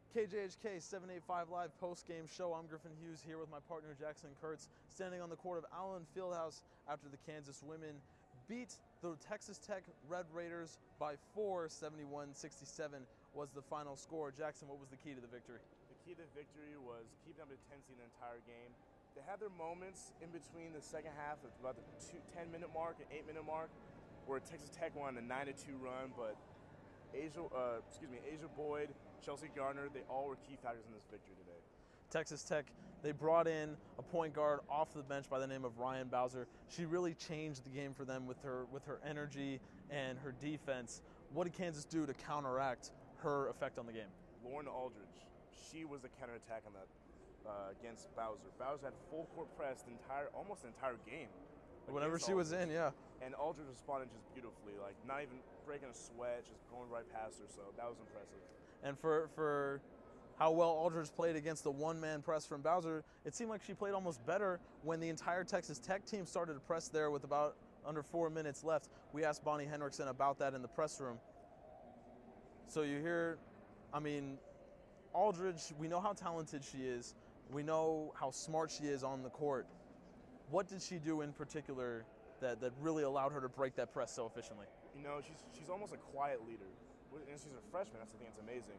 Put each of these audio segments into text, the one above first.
KJHK 785 Live post-game show. I'm Griffin Hughes here with my partner Jackson Kurtz, standing on the court of Allen Fieldhouse after the Kansas women beat the Texas Tech Red Raiders by 4. 71-67 was the final score. Jackson, what was the key to the victory? The key to the victory was keeping up intensity the entire game. They had their moments in between the second half, at about the 10-minute mark and 8-minute mark, where Texas Tech won a 9-2 run, but Asia Boyd, Chelsea Gardner, they all were key factors in this victory today. Texas Tech, they brought in a point guard off the bench by the name of Ryan Bowser. She really changed the game for them with her energy and her defense. What did Kansas do to counteract her effect on the game? Lauren Aldridge, she was the counterattack on that against Bowser. Bowser had full court press almost the entire game. Whenever she was in, yeah. And Aldridge responded just beautifully, like not even breaking a sweat, just going right past her, so that was impressive. And for how well Aldridge played against the one-man press from Bowser, it seemed like she played almost better when the entire Texas Tech team started to press there with about under 4 minutes left. We asked Bonnie Henriksen about that in the press room. So you hear, Aldridge, we know how talented she is. We know how smart she is on the court. What did she do in particular that really allowed her to break that press so efficiently? You know, she's almost a quiet leader. And she's a freshman. That's the thing that's amazing.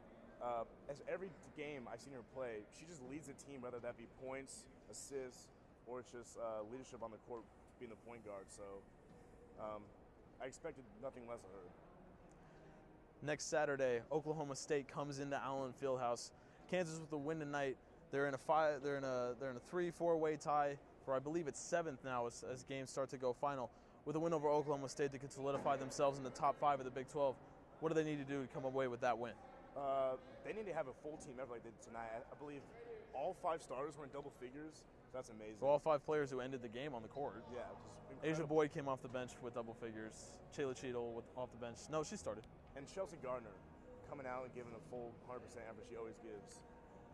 As every game I've seen her play, she just leads the team, whether that be points, assists, or it's just leadership on the court, being the point guard. So I expected nothing less of her. Next Saturday, Oklahoma State comes into Allen Fieldhouse. Kansas with the win tonight. They're in a 3-4-way tie for, I believe it's 7th now as games start to go final. With a win over Oklahoma State, they could solidify themselves in the top 5 of the Big 12. What do they need to do to come away with that win? They need to have a full team effort like they did tonight. I believe all 5 starters were in double figures. So that's amazing. So all 5 players who ended the game on the court. Yeah, just incredible. Asia Boyd came off the bench with double figures. Chayla Cheadle off the bench. No, she started. And Chelsea Gardner coming out and giving a full 100% effort she always gives,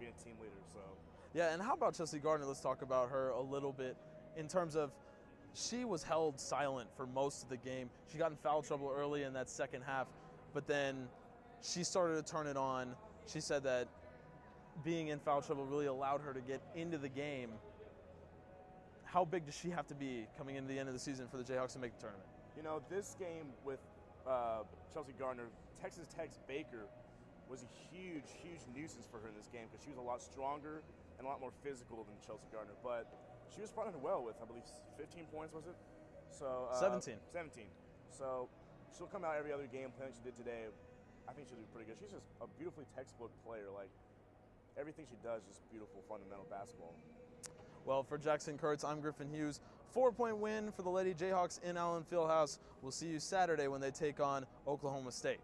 being a team leader. So yeah, and how about Chelsea Gardner? Let's talk about her a little bit in terms of she was held silent for most of the game. She got in foul trouble early in that second half, but then she started to turn it on. She said that being in foul trouble really allowed her to get into the game. How big does she have to be coming into the end of the season for the Jayhawks to make the tournament? You know, this game with Chelsea Gardner, Texas Tech's Baker was a huge, huge nuisance for her in this game because she was a lot stronger and a lot more physical than Chelsea Gardner. But she responded well with, I believe, 15 points, was it? So 17. 17. So she'll come out every other game playing like she did today. I think she'll do pretty good. She's just a beautifully textbook player. Like, everything she does is just beautiful, fundamental basketball. Well, for Jackson Kurtz, I'm Griffin Hughes. 4-point win for the Lady Jayhawks in Allen Fieldhouse. We'll see you Saturday when they take on Oklahoma State.